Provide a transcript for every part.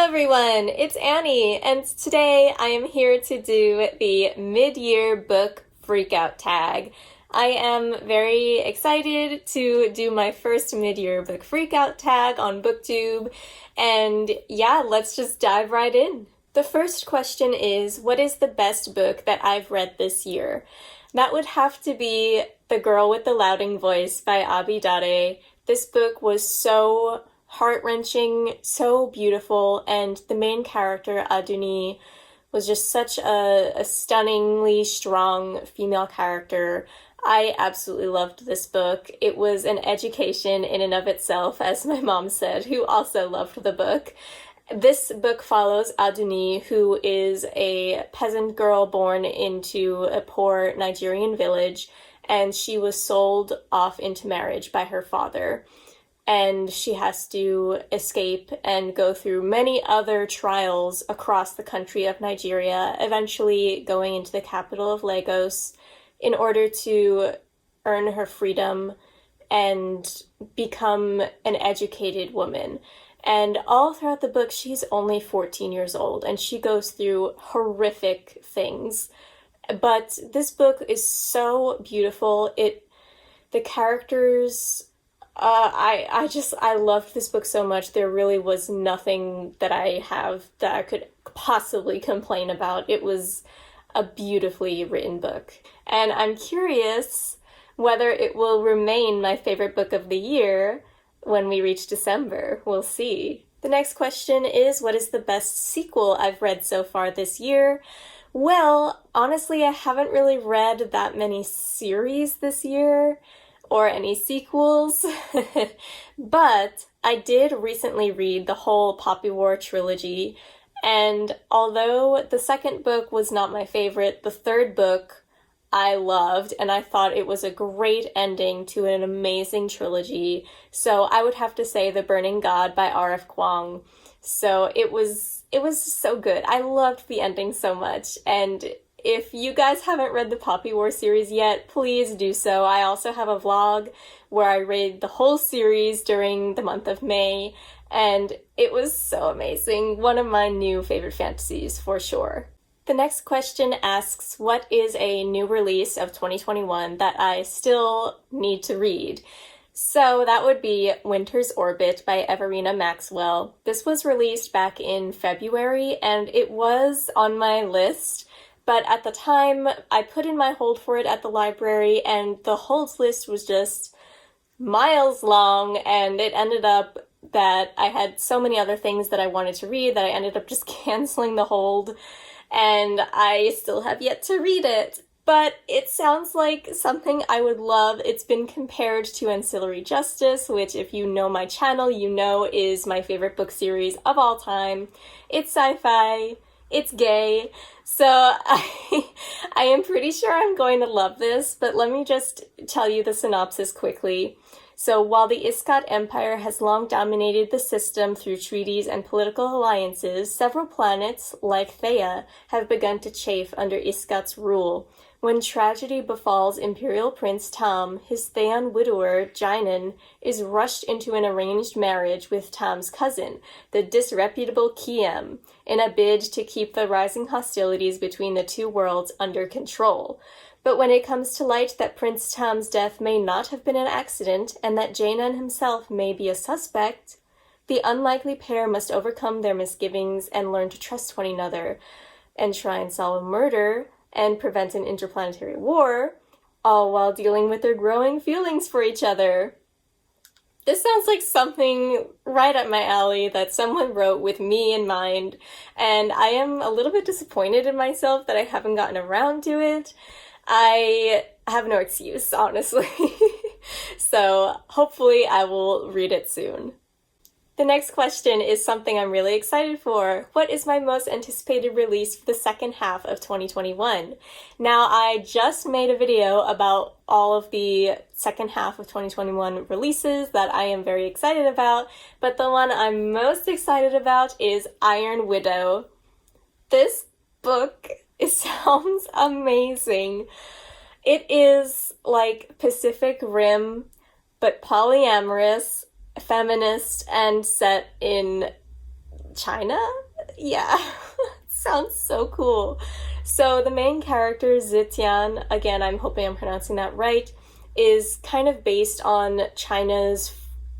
everyone, it's Annie, and today I am here to do the mid-year book freakout tag. I am very excited to do my first mid-year book freakout tag on Booktube, and yeah, let's just dive right in. The first question is, what is the best book that I've read this year? That would have to be The Girl with the Louding Voice by Abi Dade. This book was so heart-wrenching, so beautiful, and the main character, Aduni, was just such a stunningly strong female character. I absolutely loved this book. It was an education in and of itself, as my mom said, who also loved the book. This book follows Aduni, who is a peasant girl born into a poor Nigerian village, and she was sold off into marriage by her father. And she has to escape and go through many other trials across the country of Nigeria, eventually going into the capital of Lagos in order to earn her freedom and become an educated woman. And all throughout the book, she's only 14 years old, and she goes through horrific things. But this book is so beautiful. The characters... I loved this book so much. There really was nothing that I could possibly complain about. It was a beautifully written book. And I'm curious whether it will remain my favorite book of the year when we reach December. We'll see. The next question is, what is the best sequel I've read so far this year? Well, honestly, I haven't really read that many series this year, or any sequels, but I did recently read the whole Poppy War trilogy, and although the second book was not my favorite, the third book I loved, and I thought it was a great ending to an amazing trilogy, so I would have to say The Burning God by R.F. Kuang. So it was so good. I loved the ending so much, and if you guys haven't read the Poppy War series yet, please do so. I also have a vlog where I read the whole series during the month of May, and it was so amazing. One of my new favorite fantasies, for sure. The next question asks, what is a new release of 2021 that I still need to read? So that would be Winter's Orbit by Everina Maxwell. This was released back in February, and it was on my list. But at the time, I put in my hold for it at the library, and the holds list was just miles long, and it ended up that I had so many other things that I wanted to read that I ended up just canceling the hold, and I still have yet to read it. But it sounds like something I would love. It's been compared to Ancillary Justice, which, if you know my channel, you know is my favorite book series of all time. It's sci-fi. It's gay, so I am pretty sure I'm going to love this, but let me just tell you the synopsis quickly. So while the Iskat Empire has long dominated the system through treaties and political alliances, several planets, like Theia, have begun to chafe under Iskat's rule. When tragedy befalls Imperial Prince Tam, his Thean widower, Jainan, is rushed into an arranged marriage with Tam's cousin, the disreputable Kiem, in a bid to keep the rising hostilities between the two worlds under control. But when it comes to light that Prince Tam's death may not have been an accident, and that Jainan himself may be a suspect, the unlikely pair must overcome their misgivings and learn to trust one another, and try and solve a murder and prevent an interplanetary war, all while dealing with their growing feelings for each other. This sounds like something right up my alley that someone wrote with me in mind, and I am a little bit disappointed in myself that I haven't gotten around to it. I have no excuse, honestly. So hopefully I will read it soon. The next question is something I'm really excited for. What is my most anticipated release for the second half of 2021? Now, I just made a video about all of the second half of 2021 releases that I am very excited about, but the one I'm most excited about is Iron Widow. This book, it sounds amazing. It is like Pacific Rim, but polyamorous, feminist, and set in China? Yeah, sounds so cool. So the main character, Zitian, again, I'm hoping I'm pronouncing that right, is kind of based on China's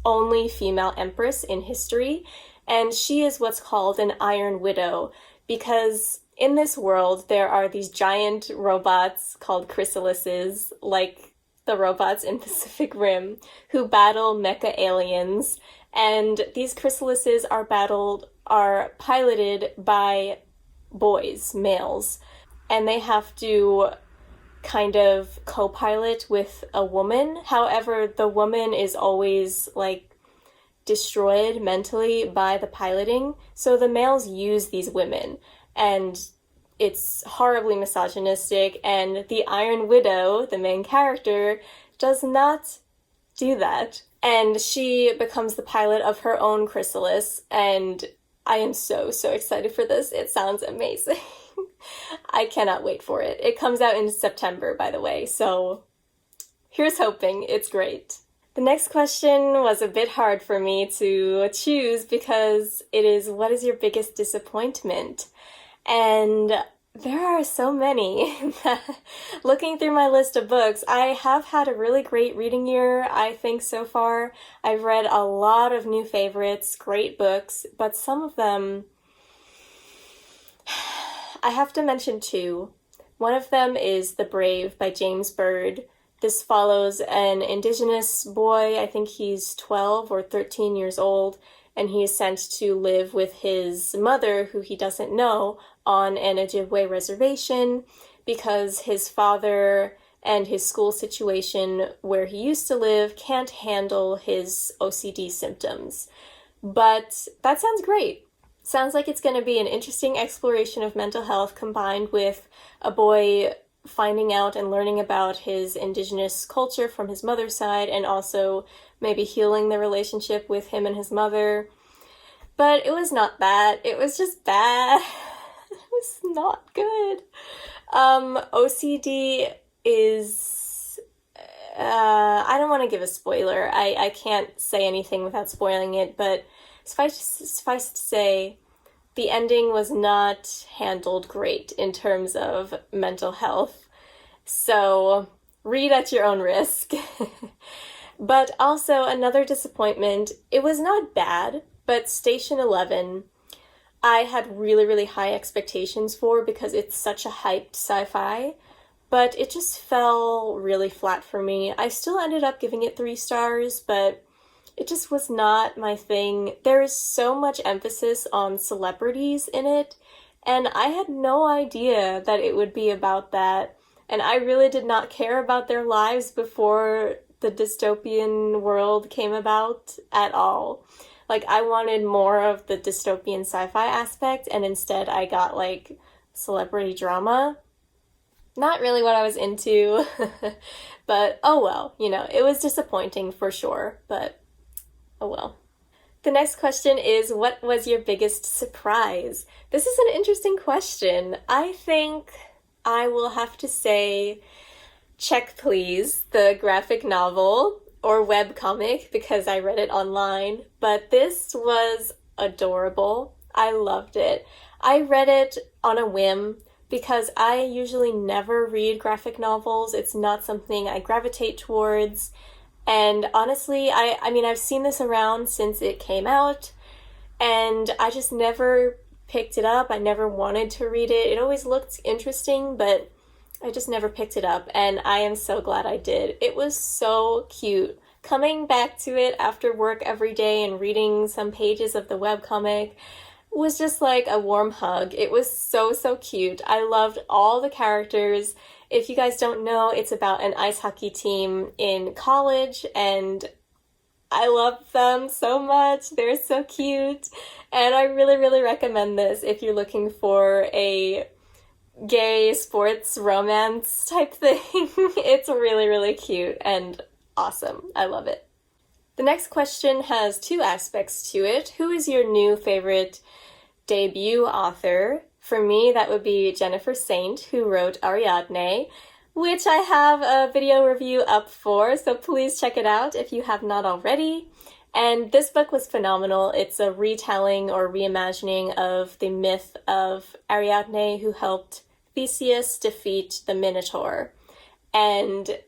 only female empress in history, and she is what's called an Iron Widow, because in this world there are these giant robots called chrysalises, like the robots in Pacific Rim, who battle mecha aliens, and these chrysalises are piloted by boys, males, and they have to kind of co-pilot with a woman. However, the woman is always like destroyed mentally by the piloting, so the males use these women, and it's horribly misogynistic, and the Iron Widow, the main character, does not do that. And she becomes the pilot of her own chrysalis, and I am so excited for this. It sounds amazing. I cannot wait for it. It comes out in September, by the way, so here's hoping. It's great. The next question was a bit hard for me to choose because it is, what is your biggest disappointment? And there are so many. Looking through my list of books, I have had a really great reading year, I think, so far. I've read a lot of new favorites, great books, but some of them, I have to mention two. One of them is The Brave by James Byrd. This follows an indigenous boy, I think he's 12 or 13 years old, and he is sent to live with his mother, who he doesn't know, on an Ojibwe reservation because his father and his school situation where he used to live can't handle his OCD symptoms. But that sounds great. Sounds like it's going to be an interesting exploration of mental health combined with a boy finding out and learning about his indigenous culture from his mother's side, and also maybe healing the relationship with him and his mother. But it was not that. It was just bad. It was not good. OCD is... I don't want to give a spoiler. I can't say anything without spoiling it, but suffice to say, the ending was not handled great in terms of mental health. So read at your own risk. But also another disappointment, it was not bad, but Station 11, I had really high expectations for because it's such a hyped sci-fi, but it just fell really flat for me. I still ended up giving it 3 stars, but it just was not my thing. There is so much emphasis on celebrities in it, and I had no idea that it would be about that, and I really did not care about their lives before the dystopian world came about at all. Like, I wanted more of the dystopian sci-fi aspect, and instead I got, like, celebrity drama. Not really what I was into, but oh well, you know, it was disappointing for sure, but oh well. The next question is, what was your biggest surprise? This is an interesting question. I think I will have to say Check Please, the graphic novel or webcomic, because I read it online, but this was adorable. I loved it. I read it on a whim because I usually never read graphic novels. It's not something I gravitate towards. And honestly, I mean, I've seen this around since it came out, and I just never picked it up. I never wanted to read it. It always looked interesting, but I just never picked it up, and I am so glad I did. It was so cute. Coming back to it after work every day and reading some pages of the webcomic was just like a warm hug. It was so cute. I loved all the characters. If you guys don't know, it's about an ice hockey team in college, and I love them so much. They're so cute, and I really recommend this if you're looking for a gay sports romance type thing. It's really cute and awesome. I love it. The next question has 2 aspects to it. Who is your new favorite debut author? For me, that would be Jennifer Saint, who wrote Ariadne, which I have a video review up for, so please check it out if you have not already. And this book was phenomenal. It's a retelling or reimagining of the myth of Ariadne, who helped Theseus defeat the Minotaur. And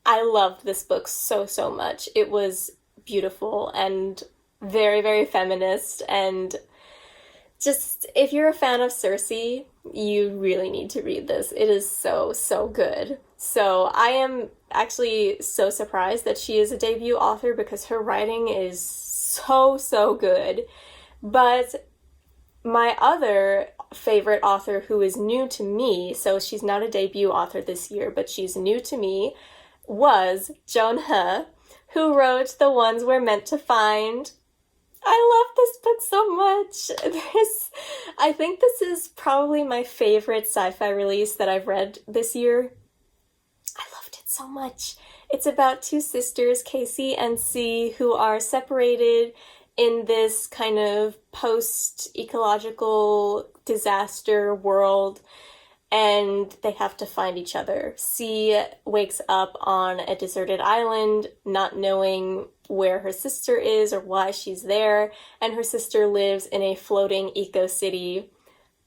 I loved this book so, so much. It was beautiful and very, very feminist. And just, if you're a fan of Circe, you really need to read this. It is so, so good. So I am actually so surprised that she is a debut author because her writing is so, so good. But my other favorite author who is new to me, so she's not a debut author this year, but she's new to me, was Joan He, who wrote The Ones We're Meant to Find. I love this book so much. I think this is probably my favorite sci-fi release that I've read this year. I loved it so much. It's about two sisters, Casey and C, who are separated in this kind of post-ecological disaster world, and they have to find each other. C wakes up on a deserted island, not knowing where her sister is or why she's there, and her sister lives in a floating eco-city.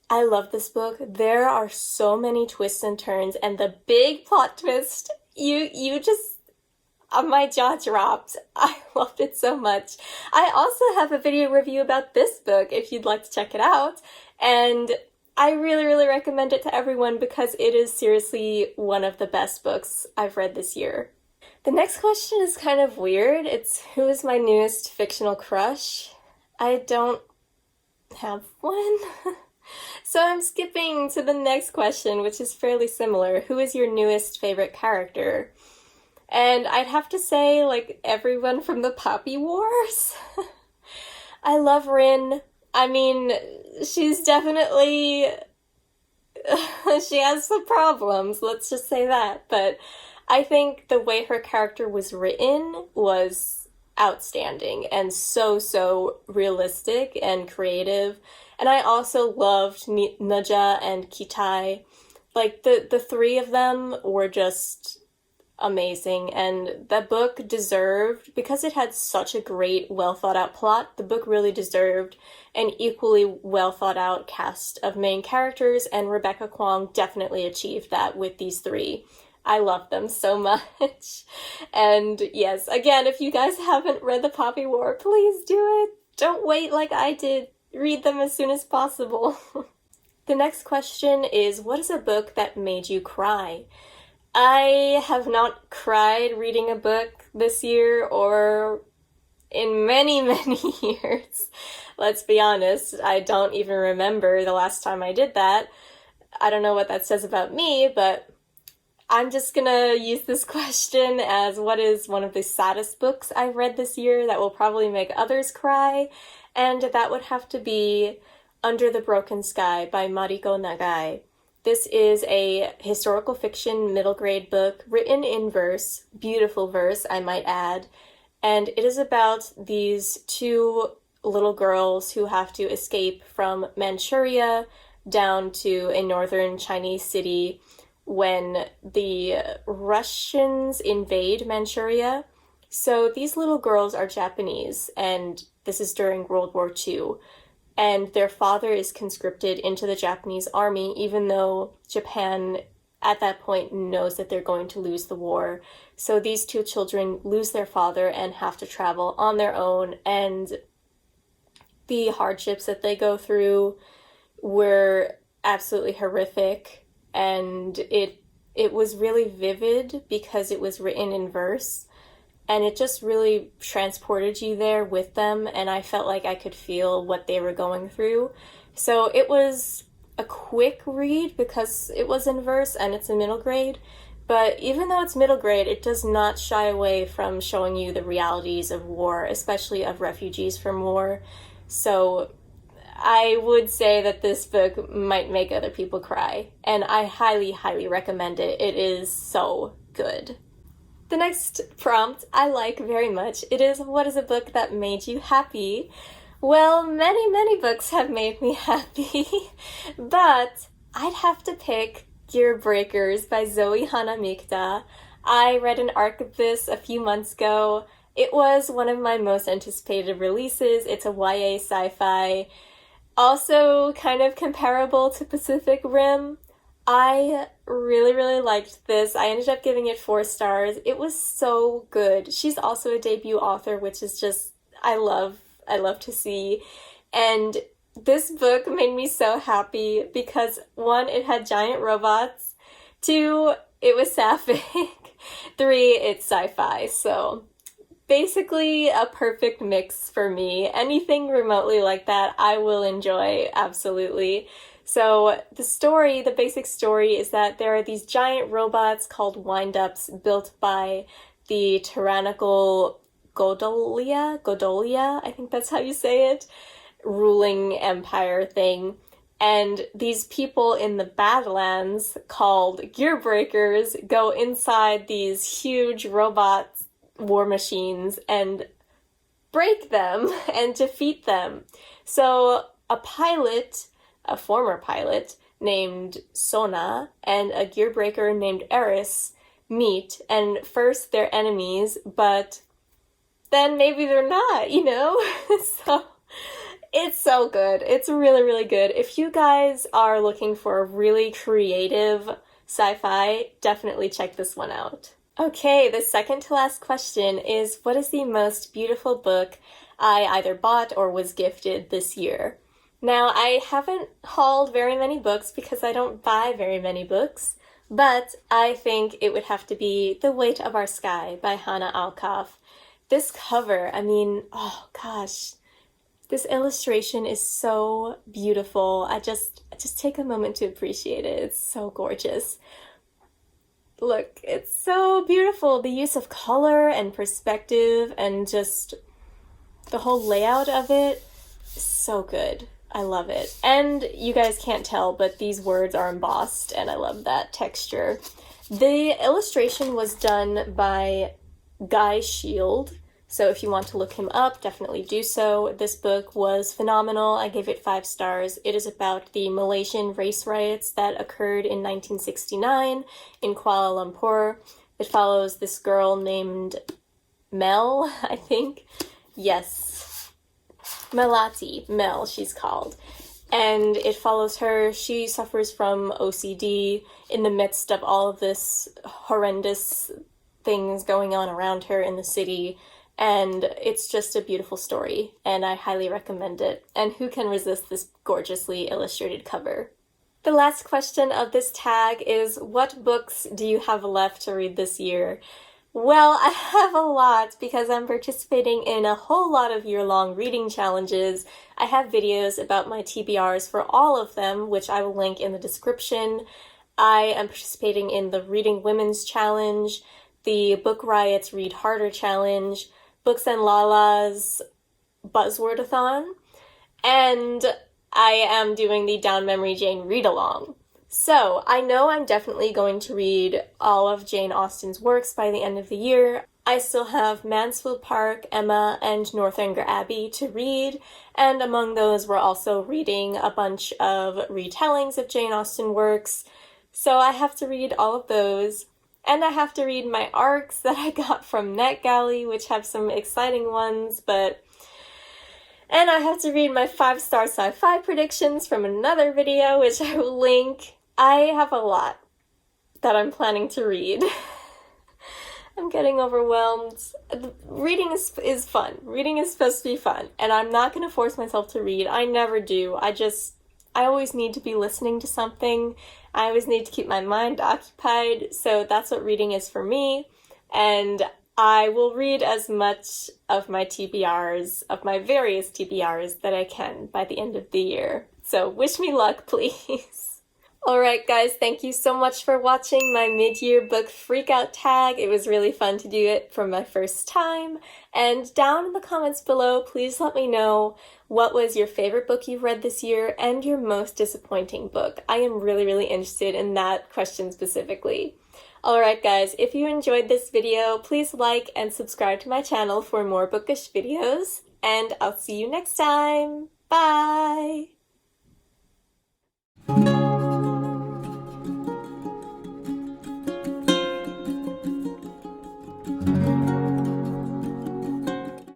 I love this book. There are so many twists and turns, and the big plot twist, you just, my jaw dropped. I loved it so much. I also have a video review about this book if you'd like to check it out, and I really, really recommend it to everyone because it is seriously one of the best books I've read this year. The next question is kind of weird. It's, who is my newest fictional crush? I don't have one. So I'm skipping to the next question, which is fairly similar. Who is your newest favorite character? And I'd have to say, like, everyone from the Poppy Wars. I love Rin. I mean, she's definitely, she has some problems, let's just say that, but I think the way her character was written was outstanding and so, so realistic and creative. And I also loved Naja and Kitai. Like, the three of them were just amazing, and that book deserved, because it had such a great, well thought out plot, the book really deserved an equally well thought out cast of main characters, and Rebecca Kuang definitely achieved that with these three. I love them so much. And yes, again, if you guys haven't read The Poppy War, please do it. Don't wait like I did. Read them as soon as possible. The next question is, what is a book that made you cry? I have not cried reading a book this year or in many, many years. Let's be honest, I don't even remember the last time I did that. I don't know what that says about me, but I'm just gonna use this question as what is one of the saddest books I've read this year that will probably make others cry, and that would have to be Under the Broken Sky by Mariko Nagai. This is a historical fiction middle grade book written in verse, beautiful verse, I might add, and it is about these two little girls who have to escape from Manchuria down to a northern Chinese city when the Russians invade Manchuria. So these little girls are Japanese, and this is during World War II. And their father is conscripted into the Japanese army, even though Japan at that point knows that they're going to lose the war. So these two children lose their father and have to travel on their own, and the hardships that they go through were absolutely horrific, and it was really vivid because it was written in verse. And it just really transported you there with them, and I felt like I could feel what they were going through. So it was a quick read because it was in verse and it's a middle grade, but even though it's middle grade, it does not shy away from showing you the realities of war, especially of refugees from war. So I would say that this book might make other people cry, and I highly, highly recommend it. It is so good. The next prompt I like very much. It is, what is a book that made you happy? Well, many, many books have made me happy, but I'd have to pick Gear Breakers by Zoe Hana Mikta. I read an arc of this a few months ago, It was one of my most anticipated releases. It's a YA sci-fi, also kind of comparable to Pacific Rim. I really liked this. I ended up giving it 4 stars. It was so good. She's also a debut author, which is just, I love to see. And this book made me so happy because 1, it had giant robots, 2, it was sapphic, 3, it's sci-fi. So basically a perfect mix for me. Anything remotely like that, I will enjoy, absolutely. So the basic story is that there are these giant robots called wind-ups built by the tyrannical Godolia, I think that's how you say it, ruling empire thing. And these people in the Badlands, called Gear Breakers, go inside these huge robot war machines and break them and defeat them. So a former pilot named Sona and a gear breaker named Eris meet, and first they're enemies, but then maybe they're not, you know? So it's so good. It's really good. If you guys are looking for a really creative sci-fi, definitely check this one out. Okay, the second to last question is, what is the most beautiful book I either bought or was gifted this year? Now, I haven't hauled very many books because I don't buy very many books, but I think it would have to be The Weight of Our Sky by Hannah Alkoff. This cover, I mean, oh gosh, this illustration is so beautiful. I just take a moment to appreciate it. It's so gorgeous. Look, it's so beautiful. The use of color and perspective and just the whole layout of it is so good. I love it. And you guys can't tell, but these words are embossed, and I love that texture. The illustration was done by Guy Shield, so if you want to look him up, definitely do so. This book was phenomenal. I gave it 5 stars. It is about the Malaysian race riots that occurred in 1969 in Kuala Lumpur. It follows this girl named Mel, I think. Yes. Mel, she's called. And it follows her. She suffers from OCD in the midst of all of this horrendous things going on around her in the city. And it's just a beautiful story, and I highly recommend it. And who can resist this gorgeously illustrated cover? The last question of this tag is, what books do you have left to read this year? Well, I have a lot because I'm participating in a whole lot of year-long reading challenges. I have videos about my TBRs for all of them, which I will link in the description. I am participating in the Reading Women's Challenge, the Book Riot's Read Harder Challenge, Books and Lala's Buzzwordathon, and I am doing the Down Memory Jane read-along. So, I know I'm definitely going to read all of Jane Austen's works by the end of the year. I still have Mansfield Park, Emma, and Northanger Abbey to read, and among those we're also reading a bunch of retellings of Jane Austen works, so I have to read all of those. And I have to read my ARCs that I got from NetGalley, which have some exciting ones, and I have to read my 5-star sci-fi predictions from another video, which I will link. I have a lot that I'm planning to read. I'm getting overwhelmed. Reading is fun. Reading is supposed to be fun, and I'm not going to force myself to read. I never do. I always need to be listening to something. I always need to keep my mind occupied, so that's what reading is for me. And I will read as much of my TBRs, of my various TBRs, that I can by the end of the year. So wish me luck, please. Alright guys, thank you so much for watching my mid-year book freakout tag. It was really fun to do it for my first time. And down in the comments below, please let me know what was your favorite book you've read this year and your most disappointing book. I am really interested in that question specifically. Alright guys, if you enjoyed this video, please like and subscribe to my channel for more bookish videos, and I'll see you next time. Bye!